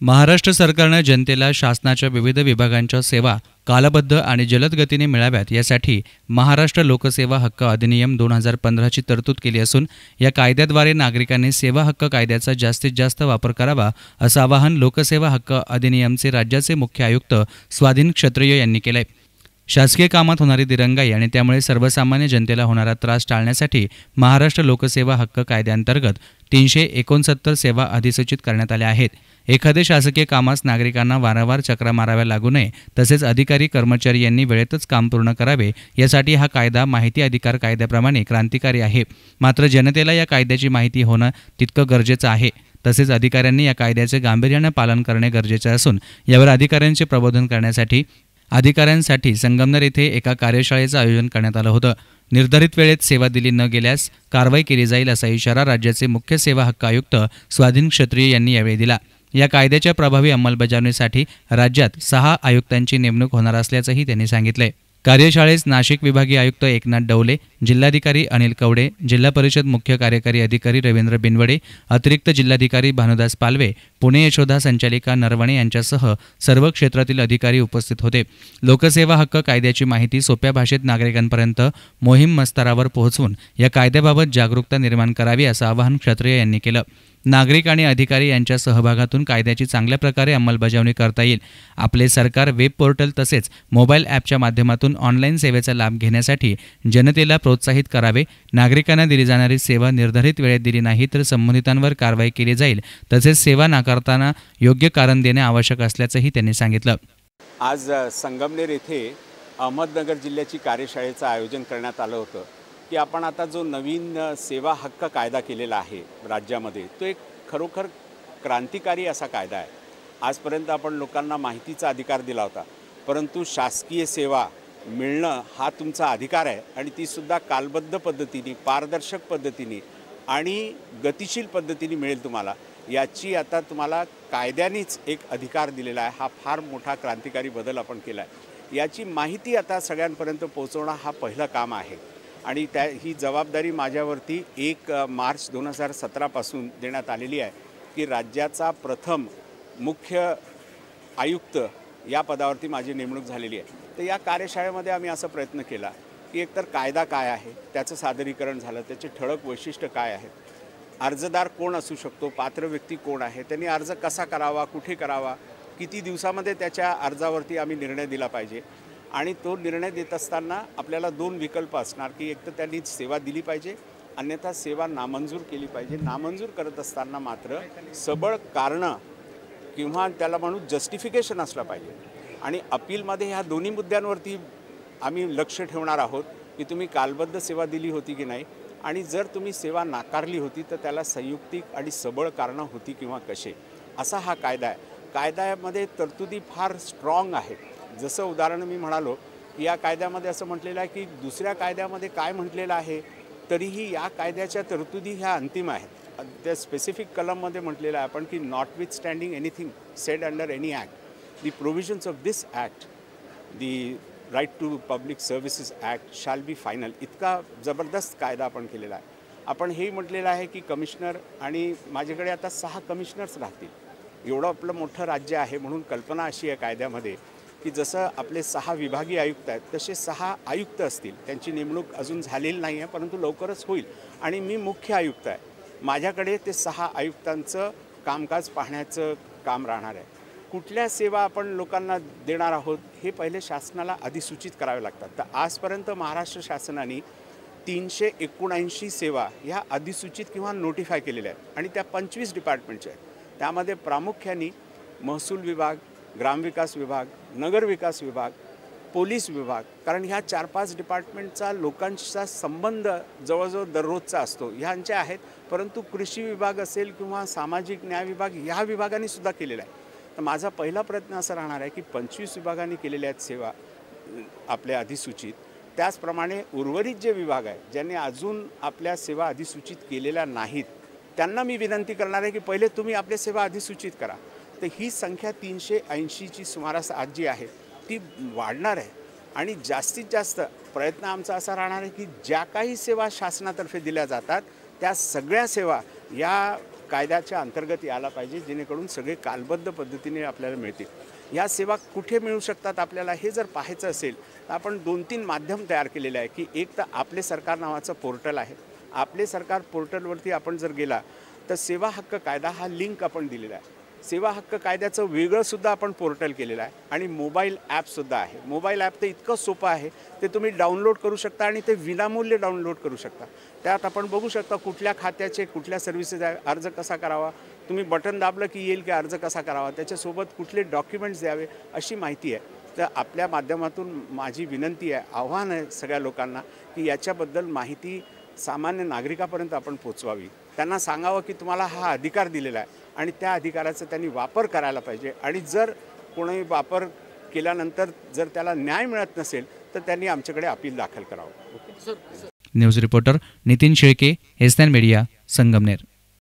महाराष्ट्र सरकारनं जनतेला शासनाच्या विविध विभागांच्या सेवा कालबद्ध आणि जलद गतीने मिळाव्यात यासाठी महाराष्ट्र लोकसेवा हक्क अधिनियम 2015ची तरतूद केली असून या कायद्याद्वारे नागरिकांनी सेवा हक्क कायद्याचा जास्तीत जास्त वापर करावा असं आवाहन लोकसेवा हक्क अधिनियमचे राज्याचे मुख्य आयुक्त स्वाधीन क्षत्रिय यांनी केलंय। शासकीय कामात होणारी दिरंगाई आणि त्यामुळे सर्वसामान्य जनतेला होणारा त्रास टाळण्यासाठी महाराष्ट्र लोकसेवा हक्क कायद्याअंतर्गत 369 सेवा अधिसूचित करण्यात आल्या आहेत। एखादे शासकीय कामास नागरिकांना वारंवार चक्रा माराव्या लागू नये तसेच अधिकारी कर्मचारी यांनी वेळेतच काम पूर्ण करावे यासाठी हा कायदा माहिती अधिकार कायद्याप्रमाणे क्रांतिकारी आहे। मात्र जनतेला या कायद्याची माहिती होणं तितकं गरजेचं आहे। तसेच अधिकाऱ्यांनी या कायद्याचे गांभीर्याने पालन करणे गरजेचे असून यावर अधिकाऱ्यांचे प्रबोधन करण्यासाठी अधिकाऱ्यांसाठी संगमनेर येथे एका कार्यशाळेचं आयोजन करण्यात आलं होतं। निर्धारित वेळेत सेवा दिली न गेल्यास कारवाई केली जाईल असा इशारा राज्याचे मुख्य सेवा हक्क आयुक्त स्वाधीन क्षत्रिय यांनी यावेळी दिला। या कायद्याच्या प्रभावी अंमलबजावणीसाठी राज्यात 6 आयुक्तांची नेमणूक होणार असल्याचंही त्यांनी सांगितलंय। कार्यशाळेस नाशिक विभागीय आयुक्त एकनाथ डवले, जिल्हाधिकारी अनिल कवडे, जिल्हा परिषद मुख्य कार्यकारी अधिकारी रवींद्र बिनवडे, अतिरिक्त जिल्हाधिकारी भानुदास पालवे, पुणे यशोदा संचालिका नरवणे यांच्यासह सर्व क्षेत्रातील अधिकारी उपस्थित होते। लोकसेवा हक्क कायद्याची माहिती सोप्या भाषेत नागरिकांपर्यंत मोहीम मस्तरावर पोहोचवून या कायद्याबाबत जागरूकता निर्माण करावी असं आवाहन क्षत्रिय यांनी केलं। नागरिक आणि अधिकारी यांच्या सहभागातून कायद्याची चांगल्या प्रकारे अंमलबजावणी करता येईल। आपले सरकार वेब पोर्टल तसेच मोबाईल ॲपच्या माध्यमातून ऑनलाईन सेवेचा लाभ घेण्यासाठी जनतेला प्रोत्साहित करावे। नागरिकांना दिली जाणारी सेवा निर्धारित वेळेत दिली नाही तर संबंधितांवर कारवाई केली जाईल। तसेच सेवा नाकारताना योग्य कारण देणे आवश्यक असल्याचंही त्यांनी सांगितलं। आज संगमनेर येथे अहमदनगर जिल्ह्याची कार्यशाळेचं आयोजन करण्यात आलं होतं की आपण आता जो नवीन सेवा हक्क कायदा केलेला आहे राज्यामध्ये तो एक खरोखर क्रांतिकारी असा कायदा आहे। आजपर्यंत आपण लोकांना माहितीचा अधिकार दिला होता, परंतु शासकीय सेवा मिळणं हा तुमचा अधिकार आहे आणि तीसुद्धा कालबद्ध पद्धतीने, पारदर्शक पद्धतीने आणि गतिशील पद्धतीने मिळेल तुम्हाला, याची आता तुम्हाला कायद्यानेच एक अधिकार दिलेला आहे। हा फार मोठा क्रांतिकारी बदल आपण केला आहे। याची माहिती आता सगळ्यांपर्यंत पोहोचवणं हा पहिलं काम आहे आणि ही जबाबदारी माझ्यावरती 1 मार्च 2017 पासून देण्यात आलेली आहे की राज्याचा प्रथम मुख्य आयुक्त या पदावरती माझी नेमणूक झालेली आहे। तर या कार्यशाळेमध्ये आम्ही असा प्रयत्न केला की एकतर कायदा काय आहे त्याचं सादरीकरण झालं, त्याचे ठळक वैशिष्ट्य काय आहेत, अर्जदार कोण असू शकतो, पात्र व्यक्ती कोण आहे, त्यांनी अर्ज कसा करावा, कुठे करावा, किती दिवसामध्ये त्याच्या अर्जावरती आम्ही निर्णय दिला पाहिजे आणि तो निर्णय देत असताना आपल्याला 2 विकल्प असणार की एक तर त्यांनी सेवा दिली पाहिजे, अन्यथा सेवा नामंजूर केली पाहिजे। नामंजूर करत असताना मात्र सबळ कारणं किंवा त्याला म्हणू जस्टिफिकेशन असलं पाहिजे आणि अपीलमध्ये ह्या दोन्ही मुद्द्यांवरती आम्ही लक्ष ठेवणार आहोत की तुम्ही कालबद्ध सेवा दिली होती की नाही आणि जर तुम्ही सेवा नाकारली होती तर त्याला संयुक्तिक आणि सबळ कारणं होती किंवा कसे, असा हा कायदा आहे। कायद्यामध्ये तरतुदी फार स्ट्रॉंग आहेत। जसं उदाहरण मी म्हणालो की या कायद्यामध्ये असं म्हटलेलं आहे की दुसऱ्या कायद्यामध्ये काय म्हटलेलं आहे तरीही या कायद्याच्या तरतुदी ह्या अंतिम आहेत। त्या स्पेसिफिक कलममध्ये म्हटलेलं आहे आपण की notwithstanding anything said under any act the provisions of this act the right to public services act shall be final. इतका जबरदस्त कायदा आपण केलेला आहे। आपण हेही म्हटलेलं आहे की कमिशनर आणि माझ्याकडे आता 6 कमिशनर्स राहतील। एवढं आपलं मोठं राज्य आहे म्हणून कल्पना अशी आहे कायद्यामध्ये की जसं आपले 6 विभागीय आयुक्त आहेत तसे 6 आयुक्त असतील। त्यांची नेमणूक अजून झालेली नाही आहे परंतु लवकरच होईल आणि मी मुख्य आयुक्त आहे। माझ्याकडे ते 6 आयुक्तांचं कामकाज पाहण्याचं काम राहणार आहे। कुठल्या सेवा आपण लोकांना देणार आहोत हे पहिले शासनाला अधिसूचित करावे लागतात। तर आजपर्यंत महाराष्ट्र शासनाने 379 सेवा ह्या अधिसूचित किंवा नोटिफाय केलेल्या आहेत आणि त्या 25 डिपार्टमेंटच्या आहेत। त्यामध्ये प्रामुख्याने महसूल विभाग, ग्रामविकास विभाग, नगरविकास विभाग, पोलीस विभाग, कारण ह्या 4-5 डिपार्टमेंटचा लोकांचा संबंध जवळजवळ दररोजचा असतो, ह्यांचे आहेत। परंतु कृषी विभाग असेल किंवा सामाजिक न्याय विभाग ह्या विभागाने सुद्धा केलेला आहे। तर माझा पहिला प्रयत्न असा राहणार आहे की 25 विभागांनी केलेल्या आहेत सेवा आपल्या अधिसूचित, त्याचप्रमाणे उर्वरित जे विभाग आहेत ज्यांनी अजून आपल्या सेवा अधिसूचित केलेल्या नाहीत त्यांना मी विनंती करणार आहे की पहिले तुम्ही आपल्या सेवा अधिसूचित करा। तर ही संख्या 380ची सुमारास आज जी आहे ती वाढणार आहे आणि जास्तीत जास्त प्रयत्न आमचा असा राहणार आहे की ज्या काही सेवा शासनातर्फे दिल्या जातात त्या सगळ्या सेवा या कायद्याच्या अंतर्गत यायला पाहिजे, जेणेकरून सगळे कालबद्ध पद्धतीने आपल्याला मिळतील. ह्या सेवा कुठे मिळू शकतात आपल्याला हे जर पाहायचं असेल तर आपण 2-3 माध्यम तयार केलेले आहे की एक तर आपले सरकार नावाचं पोर्टल आहे. आपले सरकार पोर्टलवरती आपण जर गेला तर सेवा हक्क कायदा हा लिंक आपण दिलेला आहे. सेवा हक्क कायद्याचं वेगळंसुद्धा आपण पोर्टल केलेलं आहे आणि मोबाईल ॲपसुद्धा आहे. मोबाईल ॲप तर इतकं सोपं आहे, ते तुम्ही डाउनलोड करू शकता आणि ते विनामूल्य डाउनलोड करू शकता. त्यात आपण बघू शकता कुठल्या खात्याचे कुठल्या सर्व्हिसेस आहे, अर्ज कसा करावा, तुम्ही बटन दाबलं की येईल की अर्ज कसा करावा, त्याच्यासोबत कुठले डॉक्युमेंट्स द्यावे अशी माहिती आहे. तर आपल्या माध्यमातून माझी विनंती आहे, आव्हान आहे सगळ्या लोकांना की याच्याबद्दल माहिती सामान्य नागरिकापर्यंत आपण पोचवावी. त्यांना सांगावं की तुम्हाला हा अधिकार दिलेला आहे आणि त्या अधिकाराचा त्यांनी वापर करायला पाहिजे आणि जर कोणी वापर केल्यानंतर जर त्याला न्याय मिळत नसेल तर त्यांनी आमच्याकडे अपील दाखल करावं. News reporter Nitin Shelke, SN media, Sangamner.